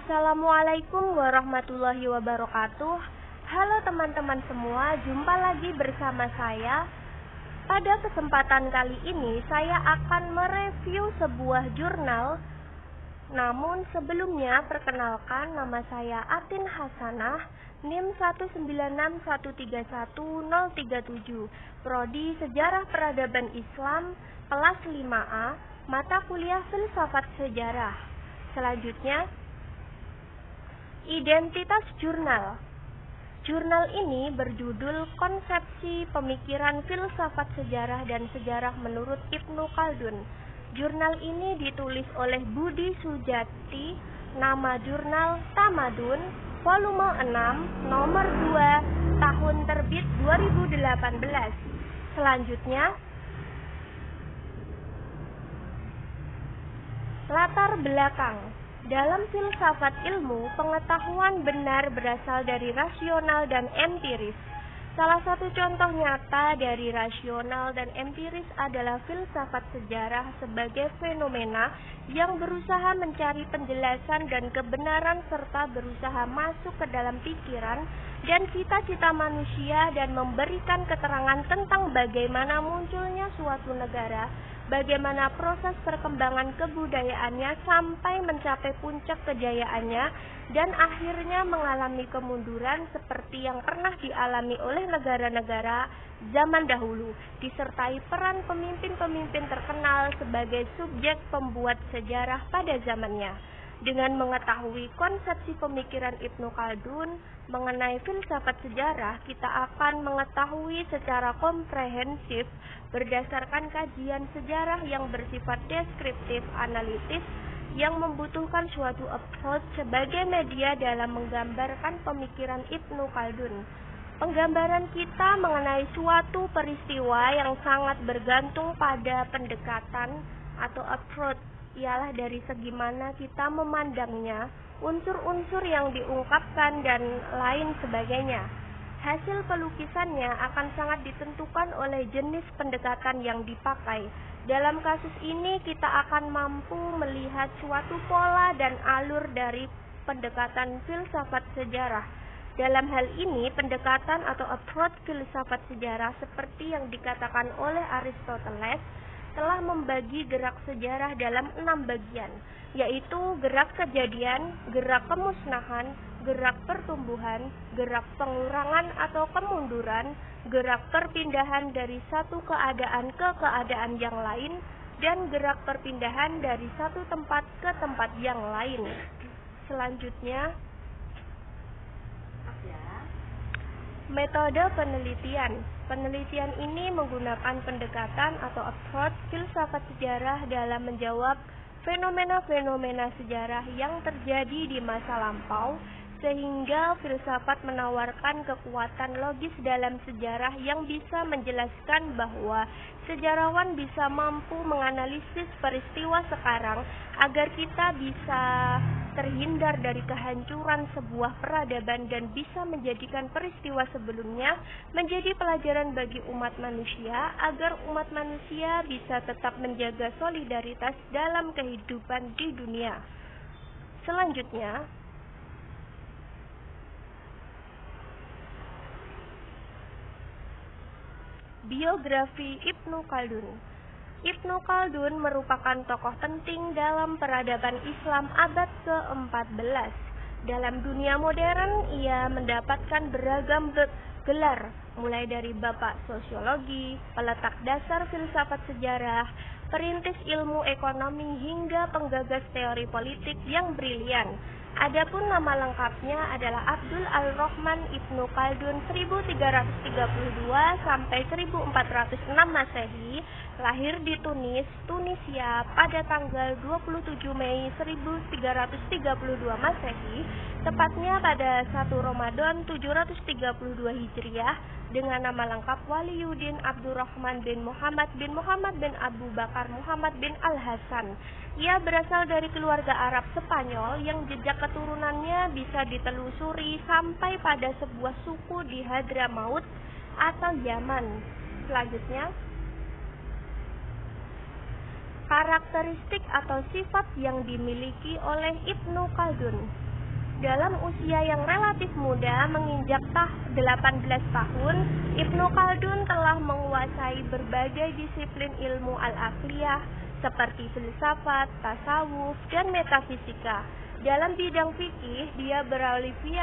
Assalamualaikum warahmatullahi wabarakatuh. Halo teman-teman semua, jumpa lagi bersama saya. Pada kesempatan kali ini saya akan mereview sebuah jurnal. Namun sebelumnya perkenalkan, nama saya Atin Hasanah, NIM 196131037, Prodi Sejarah Peradaban Islam, kelas 5A, mata kuliah Filsafat Sejarah. Selanjutnya, identitas jurnal. Jurnal ini berjudul Konsepsi Pemikiran Filsafat Sejarah dan Sejarah menurut Ibnu Khaldun. Jurnal ini ditulis oleh Budi Sujati, nama jurnal Tamadun, volume 6, nomor 2, tahun terbit 2018. Selanjutnya, latar belakang. Dalam filsafat ilmu, pengetahuan benar berasal dari rasional dan empiris. Salah satu contoh nyata dari rasional dan empiris adalah filsafat sejarah sebagai fenomena yang berusaha mencari penjelasan dan kebenaran serta berusaha masuk ke dalam pikiran dan cita-cita manusia dan memberikan keterangan tentang bagaimana munculnya suatu negara, bagaimana proses perkembangan kebudayaannya sampai mencapai puncak kejayaannya dan akhirnya mengalami kemunduran seperti yang pernah dialami oleh negara-negara zaman dahulu, disertai peran pemimpin-pemimpin terkenal sebagai subjek pembuat sejarah pada zamannya. Dengan mengetahui konsepsi pemikiran Ibnu Khaldun mengenai filsafat sejarah, kita akan mengetahui secara komprehensif berdasarkan kajian sejarah yang bersifat deskriptif analitis yang membutuhkan suatu approach sebagai media dalam menggambarkan pemikiran Ibnu Khaldun. Penggambaran kita mengenai suatu peristiwa yang sangat bergantung pada pendekatan atau approach ialah dari segi mana kita memandangnya, unsur-unsur yang diungkapkan dan lain sebagainya. Hasil pelukisannya akan sangat ditentukan oleh jenis pendekatan yang dipakai. Dalam kasus ini kita akan mampu melihat suatu pola dan alur dari pendekatan filsafat sejarah. Dalam hal ini, pendekatan atau approach filsafat sejarah seperti yang dikatakan oleh Aristoteles telah membagi gerak sejarah dalam 6 bagian, yaitu gerak kejadian, gerak kemusnahan, gerak pertumbuhan, gerak pengurangan atau kemunduran, gerak perpindahan dari satu keadaan ke keadaan yang lain, dan gerak perpindahan dari satu tempat ke tempat yang lain. Selanjutnya, metode penelitian. Penelitian ini menggunakan pendekatan atau approach filsafat sejarah dalam menjawab fenomena-fenomena sejarah yang terjadi di masa lampau, sehingga filsafat menawarkan kekuatan logis dalam sejarah yang bisa menjelaskan bahwa sejarawan bisa mampu menganalisis peristiwa sekarang agar kita bisa terhindar dari kehancuran sebuah peradaban dan bisa menjadikan peristiwa sebelumnya menjadi pelajaran bagi umat manusia agar umat manusia bisa tetap menjaga solidaritas dalam kehidupan di dunia. Selanjutnya, biografi Ibnu Khaldun. Ibnu Khaldun merupakan tokoh penting dalam peradaban Islam abad ke-14. Dalam dunia modern, ia mendapatkan beragam gelar, mulai dari bapak sosiologi, peletak dasar filsafat sejarah, perintis ilmu ekonomi, hingga penggagas teori politik yang brilian. Adapun nama lengkapnya adalah Abdul Al-Rahman Ibnu Khaldun 1332 sampai 1406 Masehi, lahir di Tunis, Tunisia pada tanggal 27 Mei 1332 Masehi, tepatnya pada 1 Ramadan 732 Hijriah, dengan nama lengkap Waliyuddin Abdurrahman bin Muhammad bin Abu Bakar Muhammad bin Al-Hasan. Ia berasal dari keluarga Arab Spanyol yang jejak keturunannya bisa ditelusuri sampai pada sebuah suku di Hadramaut atau Yaman. Selanjutnya, karakteristik atau sifat yang dimiliki oleh Ibnu Khaldun. Dalam usia yang relatif muda, menginjak 18 tahun, Ibnu Khaldun telah menguasai berbagai disiplin ilmu al-aqliyah seperti filsafat, tasawuf, dan metafisika. Dalam bidang fikih, dia berafiliasi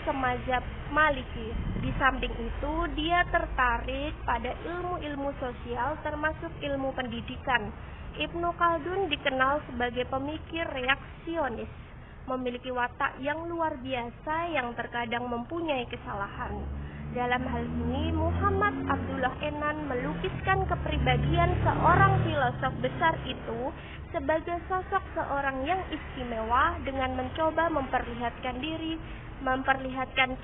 ke mazhab Maliki. Di samping itu, dia tertarik pada ilmu-ilmu sosial termasuk ilmu pendidikan. Ibnu Khaldun dikenal sebagai pemikir reaksionis, memiliki watak yang luar biasa yang terkadang mempunyai kesalahan. Dalam hal ini, Muhammad Abdullah Enan melukiskan kepribadian seorang filosof besar itu sebagai sosok seorang yang istimewa dengan mencoba memperlihatkan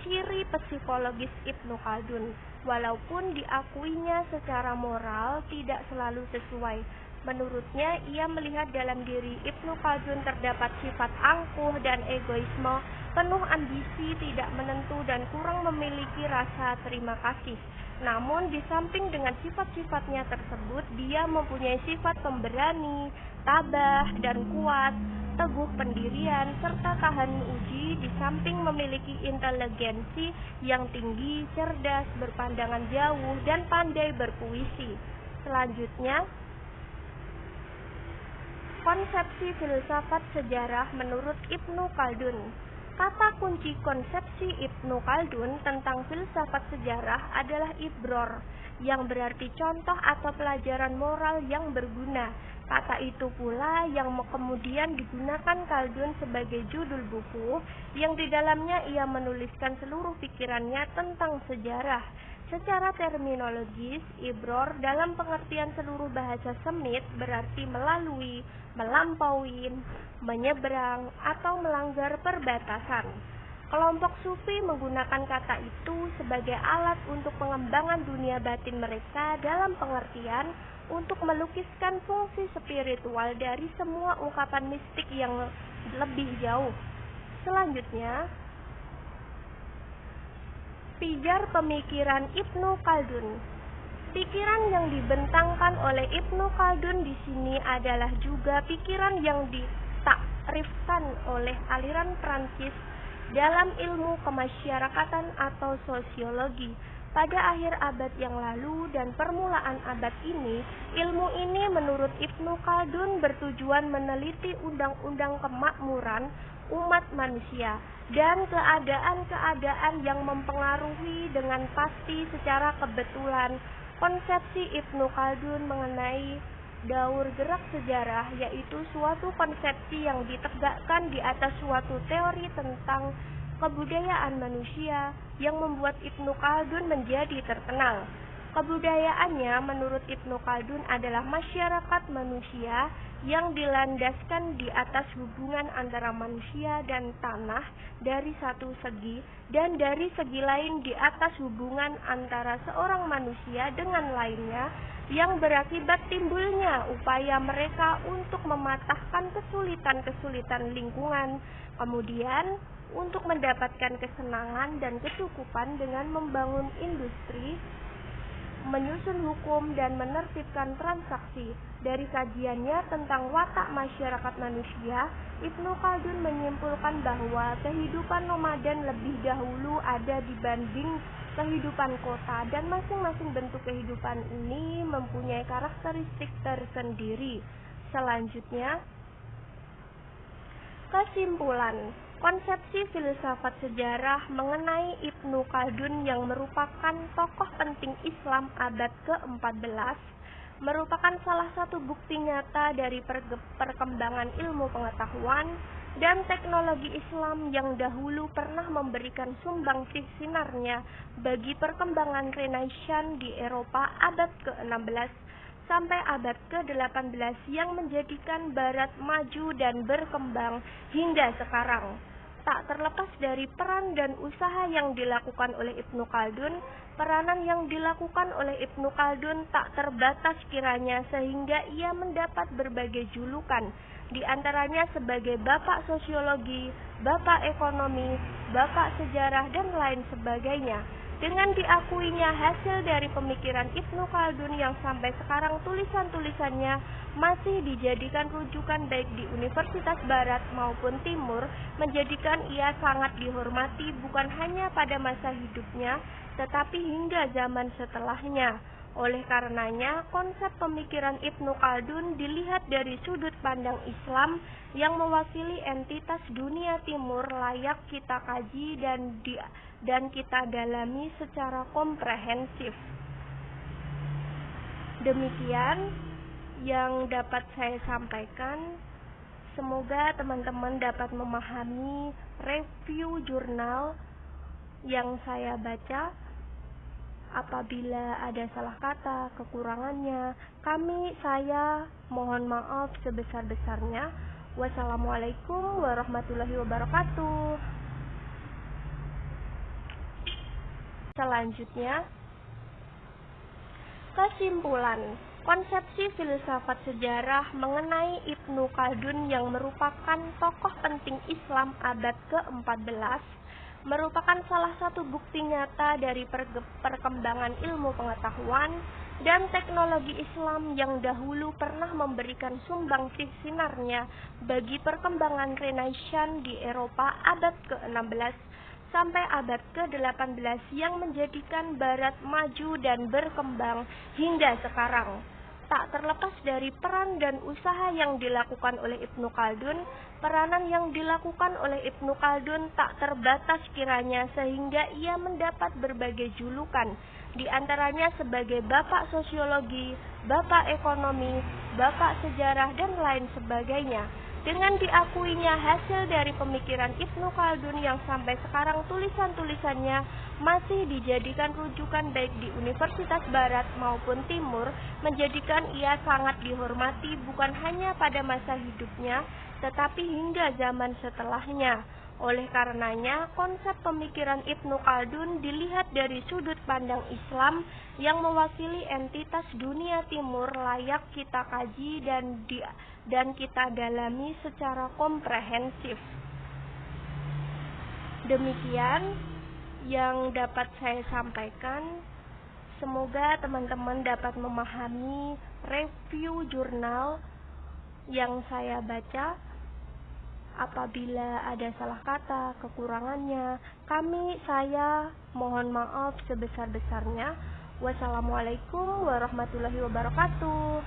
ciri psikologis Ibnu Khaldun, walaupun diakuinya secara moral tidak selalu sesuai. Menurutnya, ia melihat dalam diri Ibnu Khaldun terdapat sifat angkuh dan egoisme, penuh ambisi, tidak menentu, dan kurang memiliki rasa terima kasih. Namun, di samping dengan sifat-sifatnya tersebut, dia mempunyai sifat pemberani, tabah, dan kuat, teguh pendirian, serta tahan uji, di samping memiliki inteligensi yang tinggi, cerdas, berpandangan jauh, dan pandai berpuisi. Selanjutnya, konsepsi filsafat sejarah menurut Ibnu Khaldun. Kata kunci konsepsi Ibnu Khaldun tentang filsafat sejarah adalah ibror, yang berarti contoh atau pelajaran moral yang berguna. Kata itu pula yang kemudian digunakan Khaldun sebagai judul buku, yang di dalamnya ia menuliskan seluruh pikirannya tentang sejarah. Secara terminologis, ibror dalam pengertian seluruh bahasa Semit berarti melalui, melampaui, menyeberang, atau melanggar perbatasan. Kelompok Sufi menggunakan kata itu sebagai alat untuk pengembangan dunia batin mereka dalam pengertian untuk melukiskan fungsi spiritual dari semua ungkapan mistik yang lebih jauh. Selanjutnya, pijar pemikiran Ibnu Khaldun. Pikiran yang dibentangkan oleh Ibnu Khaldun di sini adalah juga pikiran yang ditakrifkan oleh aliran Prancis dalam ilmu kemasyarakatan atau sosiologi. Pada akhir abad yang lalu dan permulaan abad ini, ilmu ini menurut Ibnu Khaldun bertujuan meneliti undang-undang kemakmuran umat manusia dan keadaan-keadaan yang mempengaruhi dengan pasti secara kebetulan konsepsi Ibnu Khaldun mengenai daur gerak sejarah, yaitu suatu konsepsi yang ditegakkan di atas suatu teori tentang kebudayaan manusia yang membuat Ibnu Khaldun menjadi terkenal. Kebudayaannya menurut Ibnu Khaldun adalah masyarakat manusia yang dilandaskan di atas hubungan antara manusia dan tanah dari satu segi, dan dari segi lain di atas hubungan antara seorang manusia dengan lainnya, yang berakibat timbulnya upaya mereka untuk mematahkan kesulitan-kesulitan lingkungan, kemudian untuk mendapatkan kesenangan dan kecukupan dengan membangun industri, menyusun hukum, dan menertibkan transaksi. Dari kajiannya tentang watak masyarakat manusia, Ibnu Khaldun menyimpulkan bahwa kehidupan nomaden lebih dahulu ada dibanding kehidupan kota, dan masing-masing bentuk kehidupan ini mempunyai karakteristik tersendiri. Selanjutnya, kesimpulan. Konsepsi filsafat sejarah mengenai Ibnu Khaldun yang merupakan tokoh penting Islam abad ke-14 merupakan salah satu bukti nyata dari perkembangan ilmu pengetahuan dan teknologi Islam yang dahulu pernah memberikan sumbangsih sinarnya bagi perkembangan Renaissance di Eropa abad ke-16 sampai abad ke-18 yang menjadikan Barat maju dan berkembang hingga sekarang. Tak terlepas dari peran dan usaha yang dilakukan oleh Ibnu Khaldun, peranan yang dilakukan oleh Ibnu Khaldun tak terbatas kiranya sehingga ia mendapat berbagai julukan, di antaranya sebagai bapak sosiologi, bapak ekonomi, bapak sejarah, dan lain sebagainya. Dengan diakuinya hasil dari pemikiran Ibnu Khaldun yang sampai sekarang tulisan-tulisannya masih dijadikan rujukan baik di Universitas Barat maupun Timur, menjadikan ia sangat dihormati bukan hanya pada masa hidupnya, tetapi hingga zaman setelahnya. Oleh karenanya, konsep pemikiran Ibnu Khaldun dilihat dari sudut pandang Islam yang mewakili entitas dunia timur layak kita kaji dan kita dalami secara komprehensif. Demikian yang dapat saya sampaikan. Semoga teman-teman dapat memahami review jurnal yang saya baca. Apabila ada salah kata, kekurangannya, saya mohon maaf sebesar-besarnya. Wassalamualaikum warahmatullahi wabarakatuh. Selanjutnya, kesimpulan. Konsepsi filsafat sejarah mengenai Ibnu Khaldun yang merupakan tokoh penting Islam abad ke-14 merupakan salah satu bukti nyata dari perkembangan ilmu pengetahuan dan teknologi Islam yang dahulu pernah memberikan sumbangsih sinarnya bagi perkembangan Renaissance di Eropa abad ke-16 sampai abad ke-18 yang menjadikan Barat maju dan berkembang hingga sekarang. Tak terlepas dari peran dan usaha yang dilakukan oleh Ibnu Khaldun, peranan yang dilakukan oleh Ibnu Khaldun tak terbatas kiranya sehingga ia mendapat berbagai julukan, di antaranya sebagai Bapak Sosiologi, Bapak Ekonomi, Bapak Sejarah, dan lain sebagainya. Dengan diakuinya hasil dari pemikiran Ibnu Khaldun yang sampai sekarang tulisan-tulisannya masih dijadikan rujukan baik di Universitas Barat maupun Timur, menjadikan ia sangat dihormati bukan hanya pada masa hidupnya, tetapi hingga zaman setelahnya. Oleh karenanya, konsep pemikiran Ibnu Khaldun dilihat dari sudut pandang Islam yang mewakili entitas dunia timur layak kita kaji dan kita dalami secara komprehensif. Demikian yang dapat saya sampaikan. Semoga teman-teman dapat memahami review jurnal yang saya baca. Apabila ada salah kata, kekurangannya, saya mohon maaf sebesar-besarnya. Wassalamualaikum warahmatullahi wabarakatuh.